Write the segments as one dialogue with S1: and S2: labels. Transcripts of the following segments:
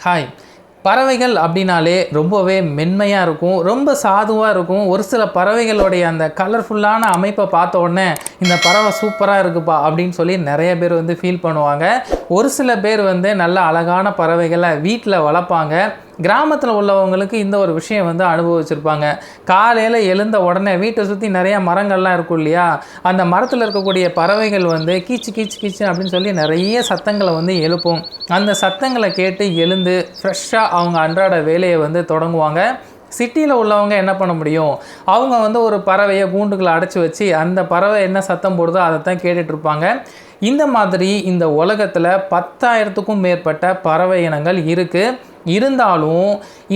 S1: Hi. பறவைகள் அப்படின்னாலே ரொம்பவே மென்மையாக இருக்கும், ரொம்ப சாதுவாக இருக்கும். ஒரு சில பறவைகளுடைய அந்த கலர்ஃபுல்லான அமைப்பை பார்த்த உடனே இந்த பறவை சூப்பராக இருக்குப்பா அப்படின்னு சொல்லி நிறைய பேர் வந்து ஃபீல் பண்ணுவாங்க. ஒரு சில பேர் வந்து நல்ல அழகான பறவைகளை வீட்டில் வளர்ப்பாங்க. கிராமத்தில் உள்ளவங்களுக்கு இந்த ஒரு விஷயம் வந்து அனுபவிச்சிருப்பாங்க. காலையில் எழுந்த உடனே வீட்டை சுற்றி நிறையா மரங்கள்லாம் இருக்கும் இல்லையா, அந்த மரத்தில் இருக்கக்கூடிய பறவைகள் வந்து கீச்சு கீச்சு கீச்சு அப்படின்னு சொல்லி நிறைய சத்தங்களை வந்து எழுப்பும். அந்த சத்தங்களை கேட்டு எழுந்து ஃப்ரெஷ்ஷாக அவங்க அன்றாட வேலையை வந்து தொடங்குவாங்க. சிட்டியில் உள்ளவங்க என்ன பண்ண முடியும், அவங்க வந்து ஒரு பறவையை கூண்டுக்குள்ளே அடைச்சி வச்சு அந்த பறவை என்ன சத்தம் போடுதோ அதை தான் கேட்டுட்ருப்பாங்க. இந்த மாதிரி இந்த உலகத்தில் 10,000க்கும் மேற்பட்ட பறவை இனங்கள் இருக்குது. இருந்தாலும்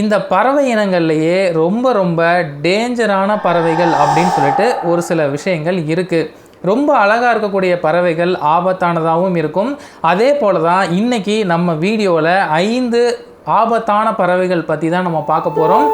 S1: இந்த பறவை இனங்கள்லேயே ரொம்ப ரொம்ப டேஞ்சரான பறவைகள் அப்படின்னு சொல்லிட்டு ஒரு சில விஷயங்கள் இருக்குது. ரொம்ப அழகாக இருக்கக்கூடிய பறவைகள் ஆபத்தானதாகவும் இருக்கும். அதே போல் தான் இன்றைக்கி நம்ம வீடியோவில் 5 ஆபத்தான பறவைகள் பற்றி தான் நம்ம பார்க்க போகிறோம்.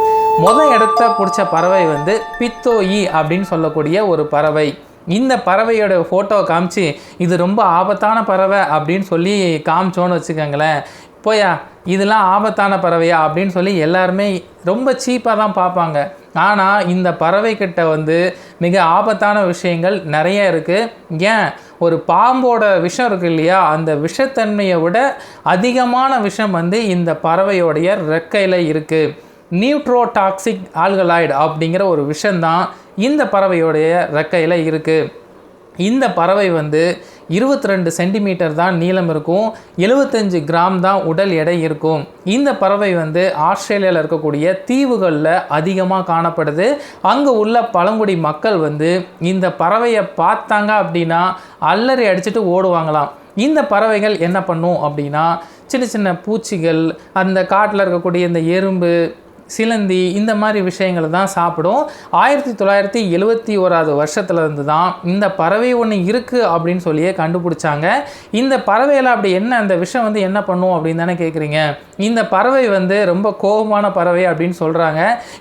S1: இடத்த பிடிச்ச பறவை வந்து பித்தோயி அப்படின்னு சொல்லக்கூடிய ஒரு பறவை. இந்த பறவையோட ஃபோட்டோவை காமிச்சு இது ரொம்ப ஆபத்தான பறவை அப்படின்னு சொல்லி காமிச்சோன்னு வச்சுக்கோங்களேன், போயா இதெல்லாம் ஆபத்தான பறவையா அப்படின்னு சொல்லி எல்லாருமே ரொம்ப சீப்பாக தான் பார்ப்பாங்க. ஆனால் இந்த பறவைக்கிட்ட வந்து மிக ஆபத்தான விஷயங்கள் நிறைய இருக்குது. ஏன், ஒரு பாம்போட விஷம் இருக்குது இல்லையா, அந்த விஷத்தன்மையை விட அதிகமான விஷம் வந்து இந்த பறவையோடைய ரெக்கையில் இருக்குது. நியூட்ரோடாக்சிக் ஆல்கலாய்டு அப்படிங்கிற ஒரு விஷம்தான் இந்த பறவையோடைய ரெக்கையில் இருக்குது. இந்த பறவை வந்து 22 சென்டிமீட்டர் தான் நீளம் இருக்கும், 75 கிராம் தான் உடல் எடை இருக்கும். இந்த பறவை வந்து ஆஸ்திரேலியாவில் இருக்கக்கூடிய தீவுகளில் அதிகமாக காணப்படுது. அங்கே உள்ள பழங்குடி மக்கள் வந்து இந்த பறவையை பார்த்தாங்க அப்படின்னா அல்லறி அடிச்சுட்டு ஓடுவாங்களாம். இந்த பறவைகள் என்ன பண்ணும் அப்படின்னா சின்ன சின்ன பூச்சிகள், அந்த காட்டில் இருக்கக்கூடிய இந்த எறும்பு, சிலந்தி, இந்த மாதிரி விஷயங்களை தான் சாப்பிடும். 1971 வருஷத்துலேருந்து தான் இந்த பறவை ஒன்று இருக்குது அப்படின்னு சொல்லியே கண்டுபிடிச்சாங்க. இந்த பறவையில் அப்படி என்ன, அந்த விஷயம் வந்து என்ன பண்ணும் அப்படின்னு தானே கேட்குறீங்க. இந்த பறவை வந்து ரொம்ப கோபமான பறவை அப்படின்னு சொல்கிறாங்க.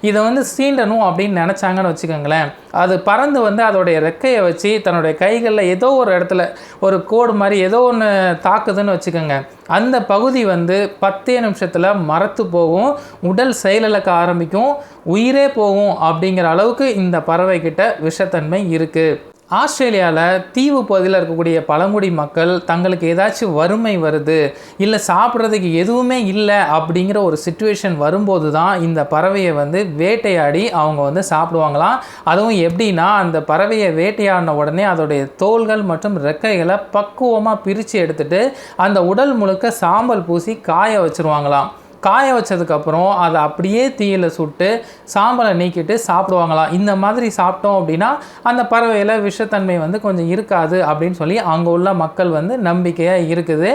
S1: இதை வந்து சீண்டணும் அப்படின்னு நினச்சாங்கன்னு வச்சுக்கோங்களேன், அது பறந்து வந்து அதோடைய ரெக்கையை வச்சு தன்னுடைய கைகளில் ஏதோ ஒரு இடத்துல ஒரு கோடு மாதிரி ஏதோ ஒன்று தாக்குதுன்னு வச்சுக்கோங்க, அந்த பகுதி வந்து 10 நிமிஷத்தில் மரத்து போகும், உடல் செயலிழக்க ஆரம்பிக்கும், உயிரே போகும் அப்படிங்கிற அளவுக்கு இந்த பறவைக்கிட்ட விஷத்தன்மை இருக்குது. ஆஸ்திரேலியாவில் தீவு பகுதியில் இருக்கக்கூடிய பழங்குடி மக்கள் தங்களுக்கு ஏதாச்சும் வறுமை வருது, இல்லை சாப்பிட்றதுக்கு எதுவுமே இல்லை அப்படிங்கிற ஒரு சிச்சுவேஷன் வரும்போது தான் இந்த பறவையை வந்து வேட்டையாடி அவங்க வந்து சாப்பிடுவாங்களாம். அதுவும் எப்படின்னா, அந்த பறவையை வேட்டையாடின உடனே அதோடைய தோள்கள் மற்றும் ரெக்கைகளை பக்குவமாக பிரித்து எடுத்துகிட்டு அந்த உடல் முழுக்க சாம்பல் பூசி காய வச்சுருவாங்களாம். காய வச்சதுக்கப்புறம் அதை அப்படியே தீயில சுட்டு சாம்பலை நீக்கிட்டு சாப்பிடுவாங்களாம். இந்த மாதிரி சாப்பிட்டோம் அப்படின்னா அந்த பறவையில் விஷத்தன்மை வந்து கொஞ்சம் இருக்காது அப்படின்னு சொல்லி அங்கே உள்ள மக்கள் வந்து நம்பிக்கையாக இருக்குது.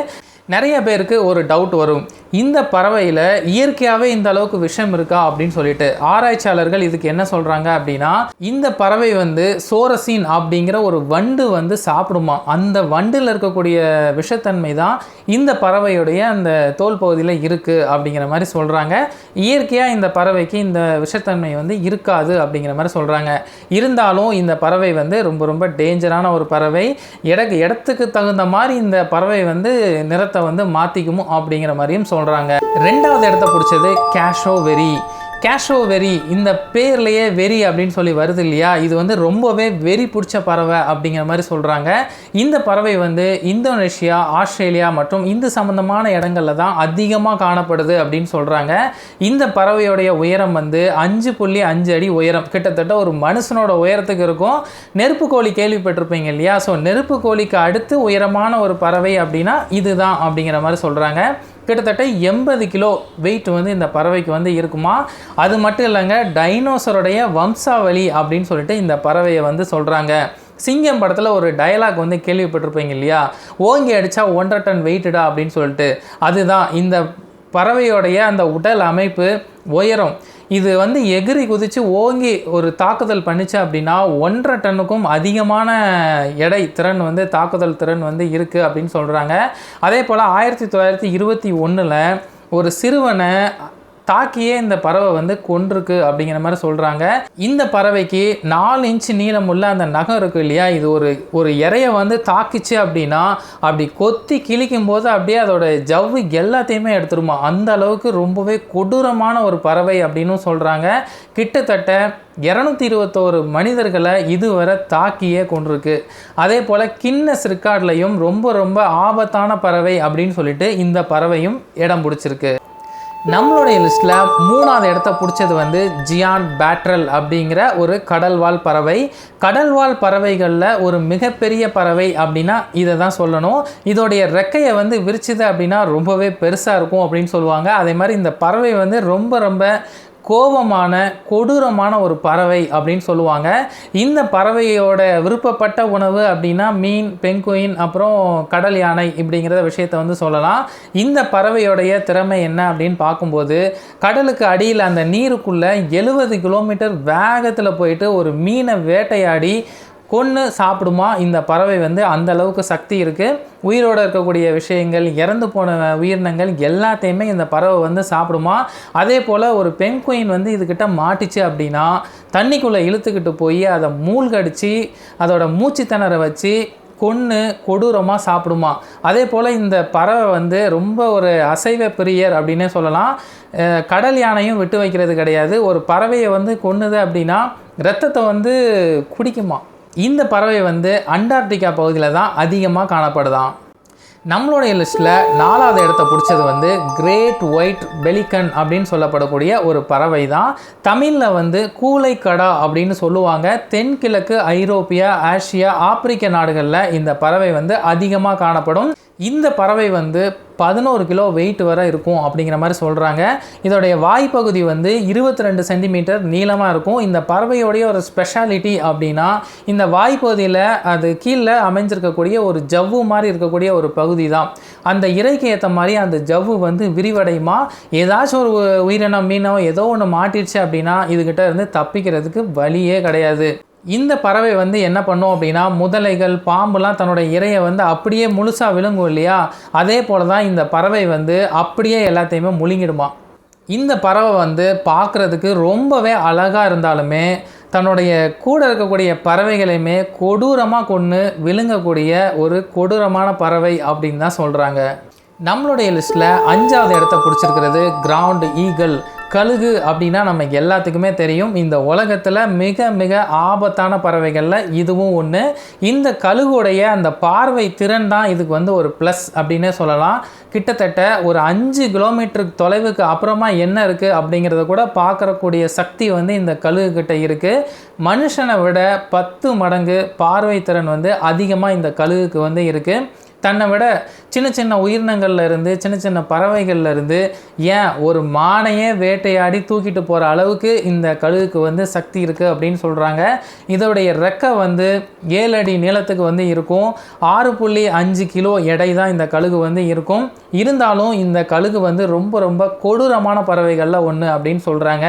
S1: நிறைய பேருக்கு ஒரு டவுட் வரும், இந்த பறவையில் இயற்கையாகவே இந்த அளவுக்கு விஷம் இருக்கா அப்படின்னு சொல்லிட்டு. ஆராய்ச்சியாளர்கள் இதுக்கு என்ன சொல்கிறாங்க அப்படின்னா, இந்த பறவை வந்து சோரசின் அப்படிங்கிற ஒரு வண்டு வந்து சாப்பிடுமா. அந்த வண்டில் இருக்கக்கூடிய விஷத்தன்மை தான் இந்த பறவையுடைய அந்த தோல் பகுதியில் இருக்குது அப்படிங்கிற மாதிரி சொல்கிறாங்க. இயற்கையாக இந்த பறவைக்கு இந்த விஷத்தன்மை வந்து இருக்காது அப்படிங்கிற மாதிரி சொல்கிறாங்க. இருந்தாலும் இந்த பறவை வந்து ரொம்ப ரொம்ப டேஞ்சரான ஒரு பறவை. இடத்துக்கு தகுந்த மாதிரி இந்த பறவை வந்து நிறத்தை வந்து மாற்றிக்குமோ அப்படிங்கிற மாதிரியும் சொல்கிறாங்க. 2வது இடத்த பிடிச்சது கேஷோவெரி. கேஷோவெரி இந்த பேர்லேயே வெறி அப்படின்னு சொல்லி வருது இல்லையா, இது வந்து ரொம்பவே வெறி பிடிச்ச பறவை அப்படிங்கிற மாதிரி சொல்கிறாங்க. இந்த பறவை வந்து இந்தோனேஷியா, ஆஸ்திரேலியா மற்றும் இந்து சம்பந்தமான இடங்களில் தான் அதிகமாக காணப்படுது அப்படின்னு சொல்கிறாங்க. இந்த பறவையோடைய உயரம் வந்து 5.5 அடி உயரம், கிட்டத்தட்ட ஒரு மனுஷனோட உயரத்துக்கு இருக்கும். நெருப்பு கோழி கேள்விப்பட்டிருப்பீங்க இல்லையா, ஸோ நெருப்பு கோழிக்கு அடுத்து உயரமான ஒரு பறவை அப்படின்னா இதுதான் அப்படிங்கிற மாதிரி சொல்கிறாங்க. கிட்டத்தட்ட 80 கிலோ வெயிட் வந்து இந்த பறவைக்கு வந்து இருக்குமா. அது மட்டும் இல்லைங்க, டைனோசருடைய வம்சாவளி அப்படின்னு சொல்லிட்டு இந்த பறவையை வந்து சொல்கிறாங்க. சிங்கம் படத்தில் ஒரு டயலாக் வந்து கேள்விப்பட்டிருப்பீங்க இல்லையா, ஓங்கி அடித்தா 1.5 டன் வெயிட்டடா அப்படின்னு சொல்லிட்டு. அதுதான் இந்த பறவையோடைய அந்த உடல் அமைப்பு, உயரம். இது வந்து எகிரி குதித்து ஓங்கி ஒரு தாக்குதல் பண்ணிச்சு அப்படின்னா 1.5 டன்னுக்கும் அதிகமான எடை திறன் வந்து தாக்குதல் திறன் வந்து இருக்குது அப்படின்னு சொல்கிறாங்க. அதே போல் 1921 ஒரு சிறுவனை தாக்கியே இந்த பறவை வந்து கொன்றிருக்கு அப்படிங்கிற மாதிரி சொல்கிறாங்க. இந்த பறவைக்கு 4 இன்ச்சு நீளமுள்ள அந்த நகம் இருக்குது இல்லையா, இது ஒரு இறையை வந்து தாக்கிச்சு அப்படின்னா அப்படி கொத்தி கிழிக்கும் போது அப்படியே அதோட ஜவ்வு எல்லாத்தையுமே எடுத்துருமா. அந்த அளவுக்கு ரொம்பவே கொடூரமான ஒரு பறவை அப்படின்னு சொல்கிறாங்க. கிட்டத்தட்ட 221 மனிதர்களை இதுவரை தாக்கியே கொண்டிருக்கு. அதே போல் கின்னஸ் ரெக்கார்ட்லையும் ரொம்ப ரொம்ப ஆபத்தான பறவை அப்படின்னு சொல்லிட்டு இந்த பறவையும் இடம் பிடிச்சிருக்கு. நம்மளுடைய லிஸ்ட்டில் 3வது இடத்த பிடிச்சது வந்து ஜியான் பேட்ரல் அப்படிங்கிற ஒரு கடல்வாழ் பறவை. கடல்வாழ் பறவைகளில் ஒரு மிகப்பெரிய பறவை அப்படின்னா இதை தான் சொல்லணும். இதோடைய ரெக்கையை வந்து விரிச்சுது அப்படின்னா ரொம்பவே பெருசாக இருக்கும் அப்படின்னு சொல்லுவாங்க. அதே மாதிரி இந்த பறவை வந்து ரொம்ப ரொம்ப கோபமான கொடூரமான ஒரு பறவை அப்படின்னு சொல்லுவாங்க. இந்த பறவையோட விருப்பப்பட்ட உணவு அப்படின்னா மீன், பெங்குயின், அப்புறம் கடல் யானை இப்படிங்கிற விஷயத்தை வந்து சொல்லலாம். இந்த பறவையோடைய திறமை என்ன அப்படின்னு பார்க்கும்போது கடலுக்கு அடியில் அந்த நீருக்குள்ளே 70 கிலோமீட்டர் வேகத்தில் போயிட்டு ஒரு மீனை வேட்டையாடி கொன்று சாப்பிடுமா. இந்த பறவை வந்து அந்த அளவுக்கு சக்தி இருக்குது. உயிரோடு இருக்கக்கூடிய விஷயங்கள், இறந்து போன உயிரினங்கள் எல்லாத்தையுமே இந்த பறவை வந்து சாப்பிடுமா. அதே போல் ஒரு பெங்குயின் வந்து இதுக்கிட்ட மாட்டிச்சு அப்படின்னா தண்ணிக்குள்ளே இழுத்துக்கிட்டு போய் அதை மூழ்கடிச்சு அதோட மூச்சு திணற வச்சு கொன்று கொடூரமாக சாப்பிடுமா. அதே போல் இந்த பறவை வந்து ரொம்ப ஒரு அசைவ பிரியர் அப்படின்னே சொல்லலாம். கடல் யானையும் விட்டு வைக்கிறது கிடையாது. ஒரு பறவையை வந்து கொன்னுது அப்படின்னா இரத்தத்தை வந்து குடிக்குமா. இந்த பறவை வந்து அண்டார்டிகா பகுதியில் தான் அதிகமாக காணப்படுதாம். நம்மளுடைய லிஸ்ட்டில் 4வது இடத்த பிடிச்சது வந்து கிரேட் ஒயிட் பெலிகன் அப்படின்னு சொல்லப்படக்கூடிய ஒரு பறவை தான். தமிழில் வந்து கூளைக்கடா அப்படின்னு சொல்லுவாங்க. தென்கிழக்கு ஐரோப்பியா, ஆசியா, ஆப்பிரிக்க நாடுகளில் இந்த பறவை வந்து அதிகமாக காணப்படும். இந்த பறவை வந்து 11 கிலோ வெயிட் வரை இருக்கும் அப்படிங்கிற மாதிரி சொல்கிறாங்க. இதோடைய வாய்ப்பகுதி வந்து 22 சென்டிமீட்டர் நீளமாக இருக்கும். இந்த பறவையோடைய ஒரு ஸ்பெஷாலிட்டி அப்படின்னா இந்த வாய்ப்பகுதியில் அது கீழே அமைஞ்சிருக்கக்கூடிய ஒரு ஜவ்வு மாதிரி இருக்கக்கூடிய ஒரு பகுதி தான். அந்த இறைக்கு ஏற்ற மாதிரி அந்த ஜவ்வு வந்து விரிவடையுமா. ஏதாச்சும் ஒரு உயிரினம், மீனோ ஏதோ ஒன்று மாட்டிடுச்சு அப்படின்னா இதுகிட்ட இருந்து தப்பிக்கிறதுக்கு வழியே கிடையாது. இந்த பறவை வந்து என்ன பண்ணும் அப்படின்னா முதலைகள், பாம்புலாம் தன்னோட இரையை வந்து அப்படியே முழுசாக விழுங்கும் இல்லையா, அதே போல் தான் இந்த பறவை வந்து அப்படியே எல்லாத்தையுமே முழுங்கிடுமா. இந்த பறவை வந்து பார்க்குறதுக்கு ரொம்பவே அழகாக இருந்தாலுமே தன்னுடைய கூட இருக்கக்கூடிய பறவைகளையுமே கொடூரமாக கொன்று விழுங்கக்கூடிய ஒரு கொடூரமான பறவை அப்படின்னு தான் சொல்கிறாங்க. நம்மளுடைய லிஸ்ட்டில் 5வது இடத்த பிடிச்சிருக்கிறது கிரவுண்ட் ஈகிள். கழுகு அப்படின்னா நம்ம எல்லாத்துக்குமே தெரியும். இந்த உலகத்தில் மிக மிக ஆபத்தான பறவைகளில் இதுவும் ஒன்று. இந்த கழுகுடைய அந்த பார்வை திறன் தான் இதுக்கு வந்து ஒரு ப்ளஸ் அப்படின்னே சொல்லலாம். கிட்டத்தட்ட ஒரு 5 கிலோமீட்டருக்கு தொலைவுக்கு அப்புறமா என்ன இருக்குது அப்படிங்கிறத கூட பார்க்கக்கூடிய சக்தி வந்து இந்த கழுகுக்கிட்ட இருக்குது. மனுஷனை விட 10 மடங்கு பார்வை திறன் வந்து அதிகமாக இந்த கழுகுக்கு வந்து இருக்குது. தன்னை விட சின்ன சின்ன உயிரினங்கள்ல இருந்து, சின்ன சின்ன பறவைகள்ல இருந்து, ஏன் ஒரு மானையே வேட்டையாடி தூக்கிட்டு போகிற அளவுக்கு இந்த கழுகுக்கு வந்து சக்தி இருக்குது அப்படின்னு சொல்கிறாங்க. இதோடைய ரெக்கை வந்து 7 அடி நீளத்துக்கு வந்து இருக்கும். 6.5 கிலோ எடை தான் இந்த கழுகு வந்து இருக்கும். இருந்தாலும் இந்த கழுகு வந்து ரொம்ப ரொம்ப கொடூரமான பறவைகளில் ஒன்று அப்படின்னு சொல்கிறாங்க.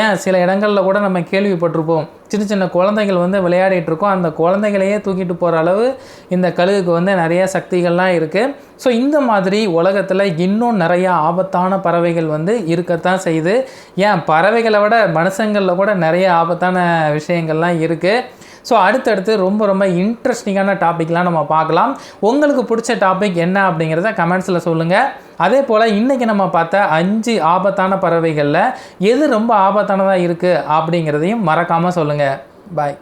S1: ஏன் சில இடங்களில் கூட நம்ம கேள்விப்பட்டிருப்போம், சின்ன சின்ன குழந்தைகள் வந்து விளையாடிட்டு இருக்கோம், அந்த குழந்தைகளையே தூக்கிட்டு போகிற அளவு இந்த கழுகுக்கு வந்து நிறைய சக்திகள்லாம் இருக்குது. ஸோ இந்த மாதிரி உலகத்தில் இன்னும் நிறையா ஆபத்தான பறவைகள் வந்து இருக்கத்தான் செய்யுது. ஏன் பறவைகளை விட மனுஷங்களில் கூட நிறைய ஆபத்தான விஷயங்கள்லாம் இருக்குது. ஸோ அடுத்தடுத்து ரொம்ப ரொம்ப இன்ட்ரெஸ்டிங்கான டாப்பிக்லாம் நம்ம பார்க்கலாம். உங்களுக்கு பிடிச்ச டாபிக் என்ன அப்படிங்கிறத கமெண்ட்ஸில் சொல்லுங்கள். அதே போல் இன்றைக்கி நம்ம பார்த்த 5 ஆபத்தான பறவைகளில் எது ரொம்ப ஆபத்தானதாக இருக்குது அப்படிங்கிறதையும் மறக்காமல் சொல்லுங்கள். பாய்.